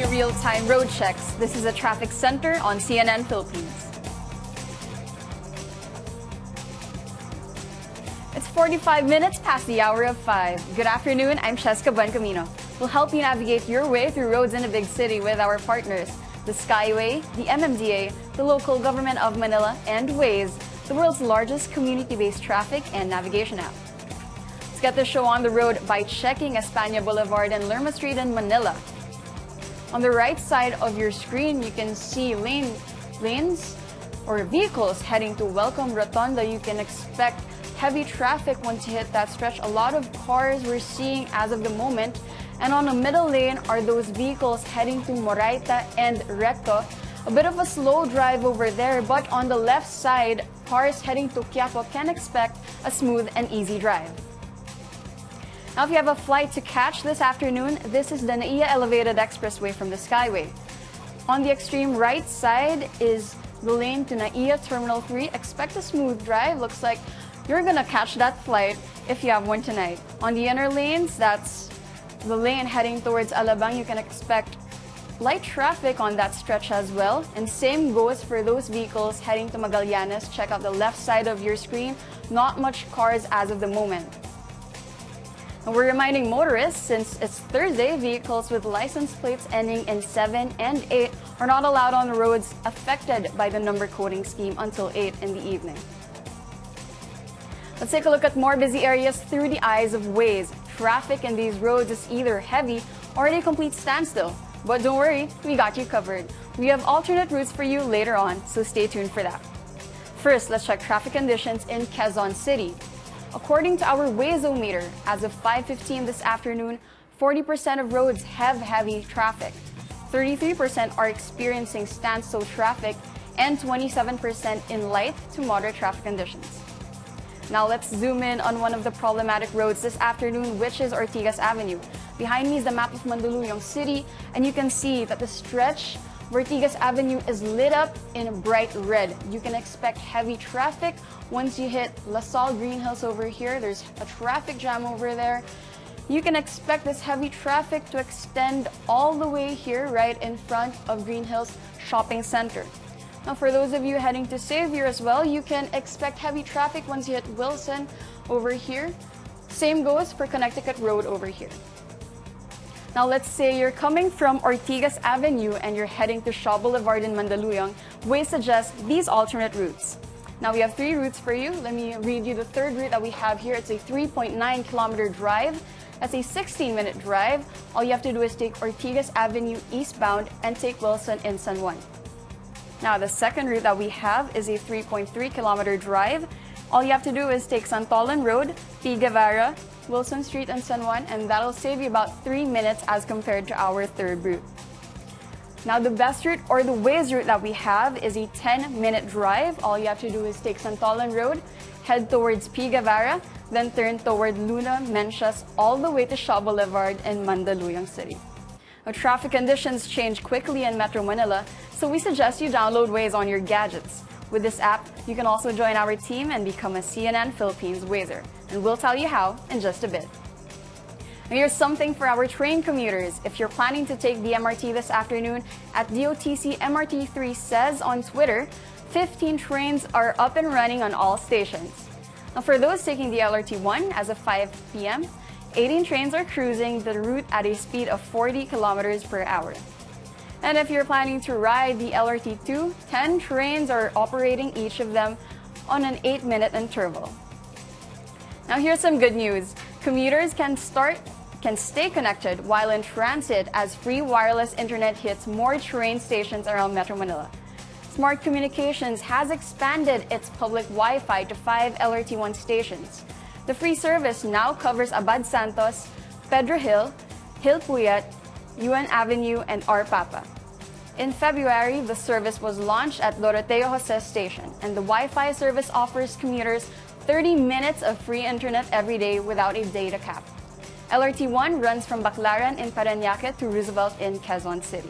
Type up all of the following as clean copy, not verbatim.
real-time road checks. This is a traffic center on CNN Philippines. It's 45 minutes past the hour of 5. Good afternoon, I'm Cheska Buencamino. We'll help you navigate your way through roads in the big city with our partners, the Skyway, the MMDA, the local government of Manila, and Waze, the world's largest community-based traffic and navigation app. Let's get the show on the road by checking España Boulevard and Lerma Street in Manila. On the right side of your screen, you can see lanes or vehicles heading to Welcome Rotonda. You can expect heavy traffic once you hit that stretch. A lot of cars we're seeing as of the moment. And on the middle lane are those vehicles heading to Moraita and Recto. A bit of a slow drive over there, but on the left side, cars heading to Quiapo can expect a smooth and easy drive. Now, if you have a flight to catch this afternoon, this is the NAIA Elevated Expressway from the Skyway. On the extreme right side is the lane to NAIA Terminal 3. Expect a smooth drive. Looks like you're gonna catch that flight if you have one tonight. On the inner lanes, that's the lane heading towards Alabang. You can expect light traffic on that stretch as well. And same goes for those vehicles heading to Magallanes. Check out the left side of your screen. Not much cars as of the moment. And we're reminding motorists, since it's Thursday, vehicles with license plates ending in 7 and 8 are not allowed on the roads affected by the number coding scheme until 8 in the evening. Let's take a look at more busy areas through the eyes of Waze. Traffic in these roads is either heavy or at a complete standstill. But don't worry, we got you covered. We have alternate routes for you later on, so stay tuned for that. First, let's check traffic conditions in Quezon City. According to our Waze-o-meter, as of 5:15 this afternoon, 40% of roads have heavy traffic. 33% are experiencing standstill traffic and 27% in light to moderate traffic conditions. Now let's zoom in on one of the problematic roads this afternoon, which is Ortigas Avenue. Behind me is the map of Mandaluyong City, and you can see that the stretch of Ortigas Avenue is lit up in bright red. You can expect heavy traffic once you hit La Salle Green Hills over here. There's a traffic jam over there. You can expect this heavy traffic to extend all the way here right in front of Green Hills Shopping Center. Now, for those of you heading to Xavier as well, you can expect heavy traffic once you hit Wilson over here. Same goes for Connecticut Road over here. Now, let's say you're coming from Ortigas Avenue and you're heading to Shaw Boulevard in Mandaluyong. Waze suggests these alternate routes. Now, we have 3 routes for you. Let me read you the third route that we have here. It's a 3.9-kilometer drive. That's a 16-minute drive. All you have to do is take Ortigas Avenue eastbound and take Wilson in San Juan. Now, the second route that we have is a 3.3-kilometer drive. All you have to do is take Santolan Road, P. Guevara, Wilson Street, and San Juan, and that'll save you about 3 minutes as compared to our third route. Now, the best route, or the Waze route that we have, is a 10-minute drive. All you have to do is take Santolan Road, head towards P. Guevara, then turn toward Luna, Mencias, all the way to Shaw Boulevard in Mandaluyong City. Now, traffic conditions change quickly in Metro Manila, so we suggest you download Waze on your gadgets. With this app, you can also join our team and become a CNN Philippines Wazer, and we'll tell you how in just a bit. And here's something for our train commuters. If you're planning to take the MRT this afternoon, at DOTC MRT3 says on Twitter, 15 trains are up and running on all stations. Now, for those taking the LRT1 as of 5 p.m., 18 trains are cruising the route at a speed of 40 kilometers per hour. And if you're planning to ride the LRT2, 10 trains are operating, each of them on an 8-minute interval. Now, here's some good news. Commuters can stay connected while in transit as free wireless internet hits more train stations around Metro Manila. Smart Communications has expanded its public Wi-Fi to 5 LRT1 stations. The free service now covers Abad Santos, Pedro Hill, Hill Puyat, UN Avenue, and R. Papa. In February, the service was launched at Doroteo Jose Station, and the Wi-Fi service offers commuters 30 minutes of free internet every day without a data cap. LRT1 runs from Baclaran in Parañaque to Roosevelt in Quezon City.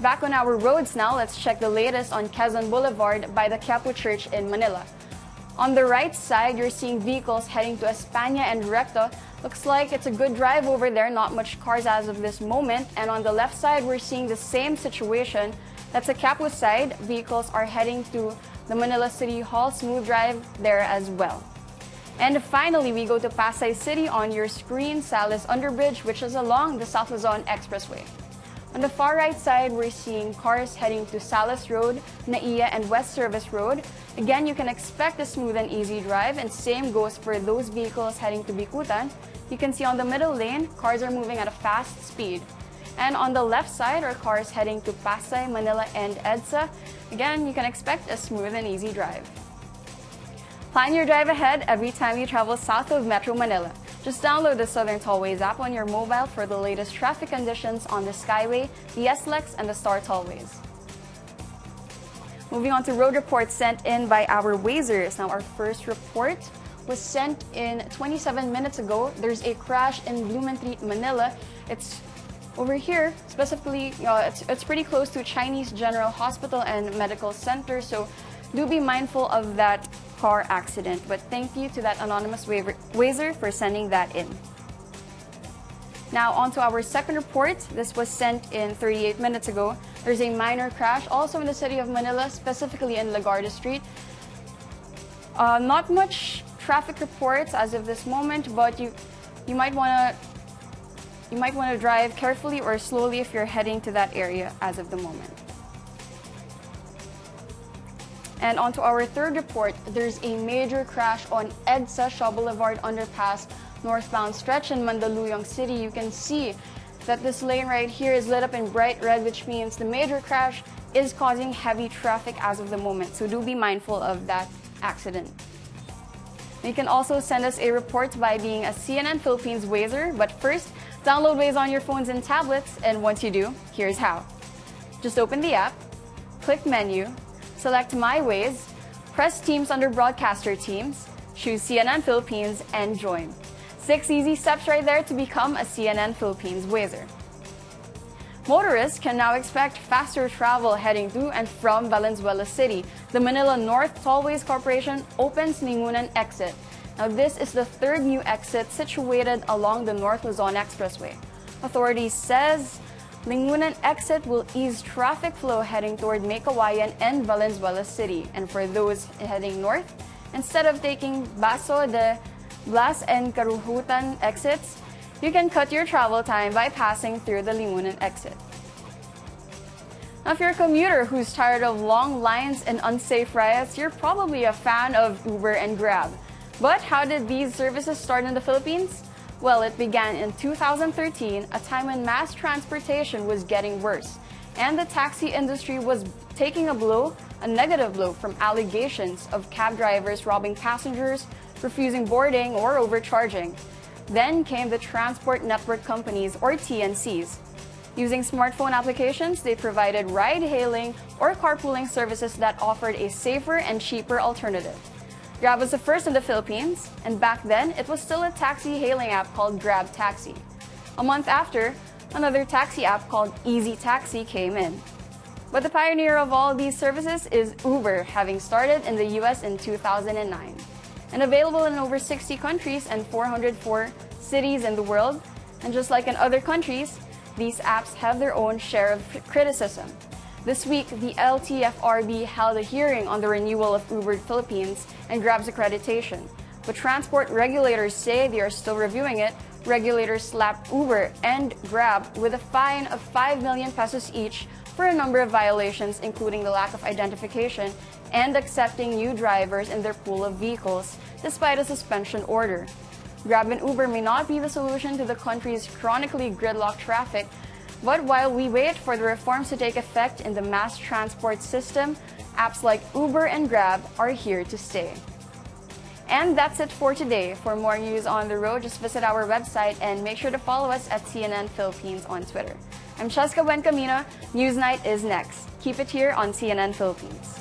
Back on our roads now, let's check the latest on Quezon Boulevard by the Quiapo Church in Manila. On the right side, you're seeing vehicles heading to España and Recto. Looks like it's a good drive over there, not much cars as of this moment. And on the left side, we're seeing the same situation. That's a Capu side. Vehicles are heading to the Manila City Hall. Smooth drive there as well. And finally, we go to Pasay City. On your screen, Salis Underbridge, which is along the South Luzon Expressway. On the far right side, we're seeing cars heading to Salis Road, Naiya, and West Service Road. Again, you can expect a smooth and easy drive, and same goes for those vehicles heading to Bicutan. You can see on the middle lane, cars are moving at a fast speed. And on the left side are cars heading to Pasay, Manila, and EDSA. Again, you can expect a smooth and easy drive. Plan your drive ahead every time you travel south of Metro Manila. Just download the Southern Tollways app on your mobile for the latest traffic conditions on the Skyway, the SLEX, and the Star Tollways. Moving on to road reports sent in by our Wazers. Now, our first report was sent in 27 minutes ago. There's a crash in Blumentritt, Manila. It's over here, specifically, it's pretty close to Chinese General Hospital and Medical Center, so do be mindful of that car accident. But thank you to that anonymous Wazer for sending that in. Now on to our second report. This was sent in 38 minutes ago. There's a minor crash also in the city of Manila, specifically in Lagarda Street. Not much traffic reports as of this moment, but you might want to drive carefully or slowly if you're heading to that area as of the moment. And on to our third report, there's a major crash on EDSA Shaw Boulevard Underpass northbound stretch in Mandaluyong City. You can see that this lane right here is lit up in bright red, which means the major crash is causing heavy traffic as of the moment. So do be mindful of that accident. You can also send us a report by being a CNN Philippines Wazer. But first, download Waze on your phones and tablets. And once you do, here's how. Just open the app, click Menu, select My Waze, press Teams under Broadcaster Teams, choose CNN Philippines, and join. 6 easy steps right there to become a CNN Philippines Wazer. Motorists can now expect faster travel heading to and from Valenzuela City. The Manila North Tollways Corporation opens Lingunan exit. Now this is the third new exit situated along the North Luzon Expressway. Authorities says Lingunan exit will ease traffic flow heading toward Meycauayan and Valenzuela City. And for those heading north, instead of taking Baso de Blas and Karuhutan exits, you can cut your travel time by passing through the Lingunan exit. Now, if you're a commuter who's tired of long lines and unsafe rides, you're probably a fan of Uber and Grab. But how did these services start in the Philippines? Well, it began in 2013, a time when mass transportation was getting worse, and the taxi industry was taking a negative blow from allegations of cab drivers robbing passengers, refusing boarding, or overcharging. Then came the Transport Network Companies, or TNCs. Using smartphone applications, they provided ride-hailing or carpooling services that offered a safer and cheaper alternative. Grab was the first in the Philippines, and back then, it was still a taxi-hailing app called Grab Taxi. A month after, another taxi app called Easy Taxi came in. But the pioneer of all these services is Uber, having started in the US in 2009. And available in over 60 countries and 404 cities in the world. And just like in other countries, these apps have their own share of criticism. This week, the LTFRB held a hearing on the renewal of Uber Philippines and Grab's accreditation. But transport regulators say they are still reviewing it. Regulators slapped Uber and Grab with a fine of 5 million pesos each for a number of violations, including the lack of identification and accepting new drivers in their pool of vehicles, despite a suspension order. Grab and Uber may not be the solution to the country's chronically gridlocked traffic, but while we wait for the reforms to take effect in the mass transport system, apps like Uber and Grab are here to stay. And that's it for today. For more news on the road, just visit our website and make sure to follow us at CNN Philippines on Twitter. I'm Cheska Buencamino. Newsnight is next. Keep it here on CNN Philippines.